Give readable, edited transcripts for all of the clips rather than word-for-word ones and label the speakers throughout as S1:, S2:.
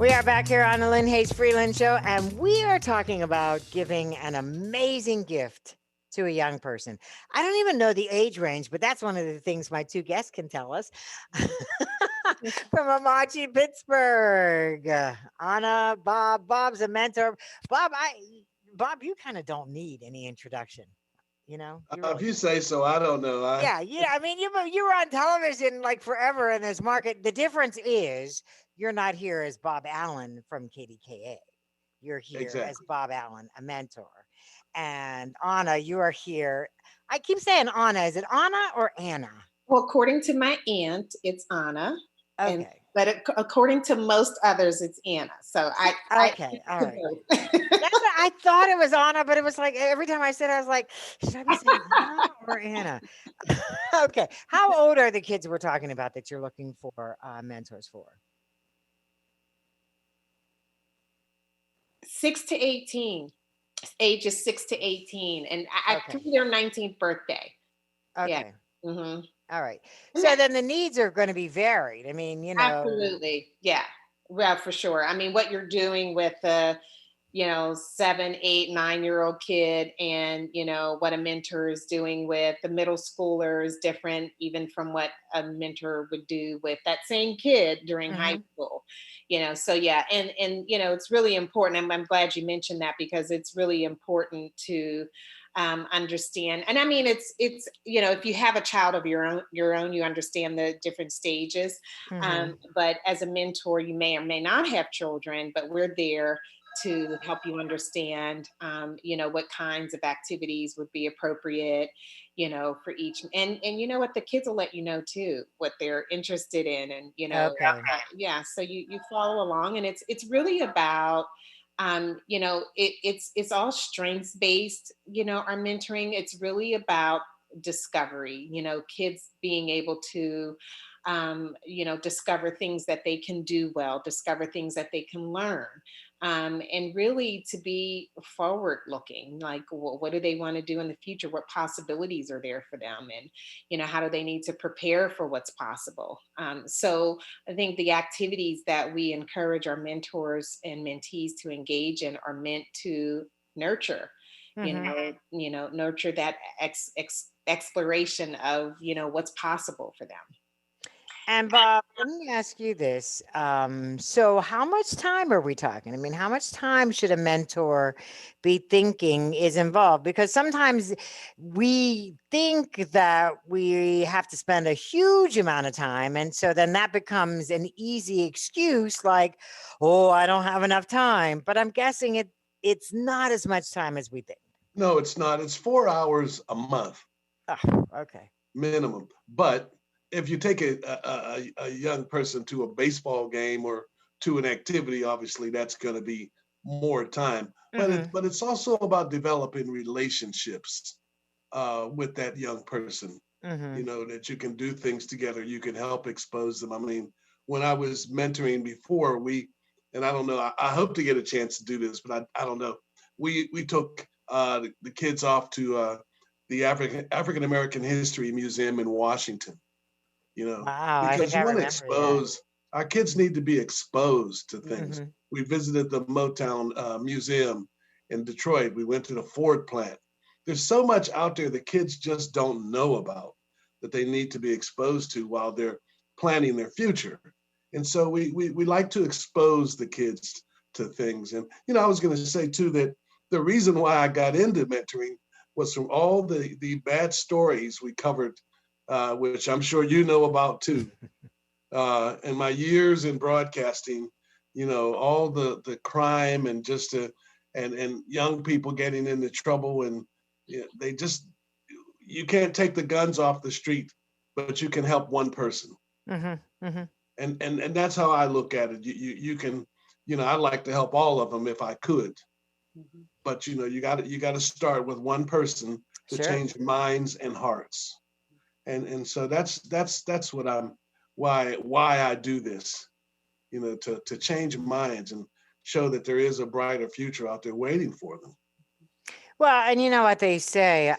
S1: We are back here on the Lynne Hayes Freeland Show, and we are talking about giving an amazing gift to a young person. I don't even know the age range, but that's one of the things my two guests can tell us. From Amachi Pittsburgh, Anna, Bob. Bob's a mentor. Bob, Bob, you kind of don't need any introduction. You know, you
S2: If
S1: really
S2: you
S1: don't.
S2: say so, I don't know.
S1: Yeah. I mean, you were on television like forever in this market. The difference is you're not here as Bob Allen from KDKA. You're here as
S2: Exactly.
S1: Bob Allen, a mentor. And Anna, you are here. I keep saying Anna. Is it Anna or Anna?
S3: Well, according to my aunt, it's Anna, and
S1: Okay.
S3: according to most others, it's Anna. So I
S1: Okay. All right.
S3: both.
S1: That's what I thought it was Anna, but it was like every time I said it, I was like, should I be saying Anna or Anna? Okay. How old are the kids we're talking about that you're looking for mentors for?
S3: 6 to 18, ages 6 to 18, and I
S1: Okay.
S3: through their 19th birthday. Yeah.
S1: Okay.
S3: hmm
S1: All right.
S3: And
S1: So then the needs are going to be varied. I mean,
S3: absolutely. Yeah. Well, for sure. I mean, what you're doing with the 7, 8, 9 year old kid, and what a mentor is doing with the middle schooler is different even from what a mentor would do with that same kid during high
S1: hmm
S3: school. So yeah, and it's really important. I'm glad you mentioned that, because it's really important to understand. And I mean, it's if you have a child of your own, you understand the different stages.
S1: hmm
S3: But as a mentor, you may or may not have children, but we're there to help you understand, what kinds of activities would be appropriate, for each. And you know what, the kids will let you know too what they're interested in, and
S1: Okay.
S3: yeah. So you follow along, and it's really about, it's all strengths based. Our mentoring, it's really about discovery. Kids being able to discover things that they can do well, discover things that they can learn, and really to be forward looking, like, what do they want to do in the future, what possibilities are there for them, and how do they need to prepare for what's possible. So I think the activities that we encourage our mentors and mentees to engage in are meant to nurture,
S1: hmm
S3: nurture that exploration of what's possible for them.
S1: And Bob, let me ask you this. So how much time are we talking? I mean, how much time should a mentor be thinking is involved? Because sometimes we think that we have to spend a huge amount of time. And so then that becomes an easy excuse like, oh, I don't have enough time. But I'm guessing it's not as much time as we think.
S2: No, it's not. It's 4 hours a month
S1: Oh, okay.
S2: minimum. But if you take a young person to a baseball game or to an activity, obviously that's going to be more time.
S1: hmm
S2: But it's also about developing relationships with that young person.
S1: hmm
S2: That you can do things together. You can help expose them. I mean, when I was mentoring before, and I don't know, I hope to get a chance to do this, but I don't know. We took the kids off to the African American History Museum in Washington.
S1: Wow, I think
S2: Because you
S1: I
S2: want to
S1: remember that.
S2: expose our kids need to be exposed to things.
S1: hmm
S2: We visited the Motown Museum in Detroit. We went to the Ford plant. There's so much out there the kids just don't know about that they need to be exposed to while they're planning their future. And so we like to expose the kids to things. And I was going to say too that the reason why I got into mentoring was from all the bad stories we covered, which I'm sure you know about too. In my years in broadcasting, all the crime and just and young people getting into trouble, and they just you can't take the guns off the street, but you can help one person,
S1: hmm hmm
S2: and that's how I look at it. You can, I'd like to help all of them if I could,
S3: Mhm.
S2: but you got to start with one person to
S1: Sure.
S2: change minds and hearts, and so that's what I'm why I do this, to change minds and show that there is a brighter future out there waiting for them.
S1: Well, and you know what they say,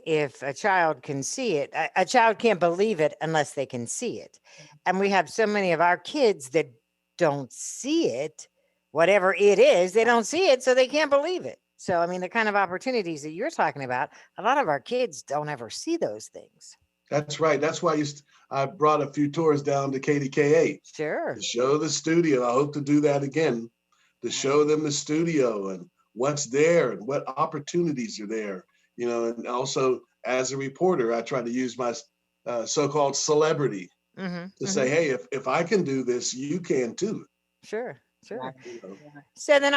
S1: if a child can see it, a child can't believe it unless they can see it. And we have so many of our kids that don't see it, whatever it is, they don't see it, so they can't believe it. So, I mean, the kind of opportunities that you're talking about, a lot of our kids don't ever see those things.
S2: That's right. That's why I brought a few tours down to KDKA
S1: Sure.
S2: to show the studio. I hope to do that again, to show them the studio and what's there and what opportunities are there. And also as a reporter, I try to use my so-called celebrity to say, hey, if I can do this, you can too.
S1: Sure.
S3: Yeah.
S1: So then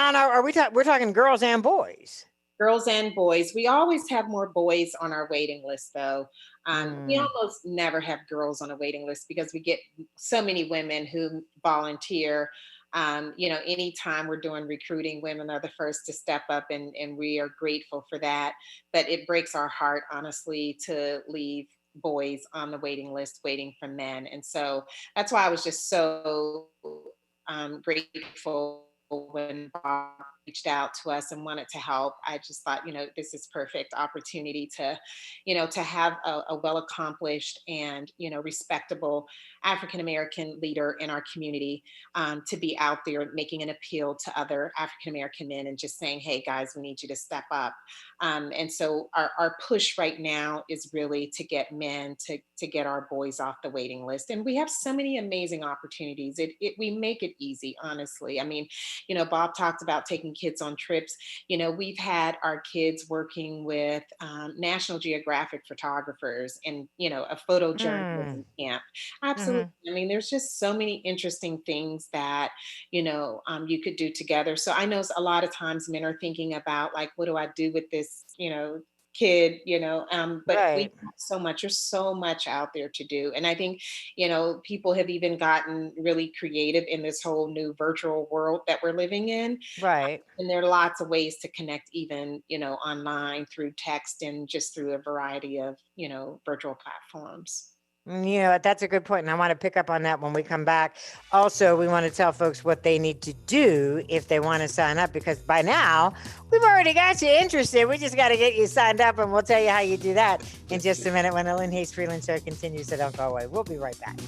S1: we're talking girls and boys.
S3: Girls and boys. We always have more boys on our waiting list, though. We almost never have girls on a waiting list because we get so many women who volunteer. Anytime we're doing recruiting, women are the first to step up, and we are grateful for that. But it breaks our heart, honestly, to leave boys on the waiting list waiting for men. And so that's why I was just so grateful when Bob reached out to us and wanted to help. I just thought, this is perfect opportunity to have a well-accomplished and, respectable African-American leader in our community, to be out there making an appeal to other African-American men and just saying, hey guys, we need you to step up. And so our push right now is really to get men to get our boys off the waiting list. And we have so many amazing opportunities. We make it easy, honestly. I mean, Bob talked about taking kids on trips. We've had our kids working with National Geographic photographers and, a photojournalism camp. Absolutely. I mean, there's just so many interesting things that, you could do together. So I know a lot of times men are thinking about like, what do I do with this, kid, but
S1: Right.
S3: we have so much, there's so much out there to do. And I think, people have even gotten really creative in this whole new virtual world that we're living in.
S1: Right.
S3: And there are lots of ways to connect even, online through text and just through a variety of, virtual platforms.
S1: That's a good point. And I want to pick up on that when we come back. Also, we want to tell folks what they need to do if they want to sign up, because by now we've already got you interested. We just got to get you signed up, and we'll tell you how you do that in just a minute when the Lynne Hayes Freeland Show continues. So don't go away. We'll be right back.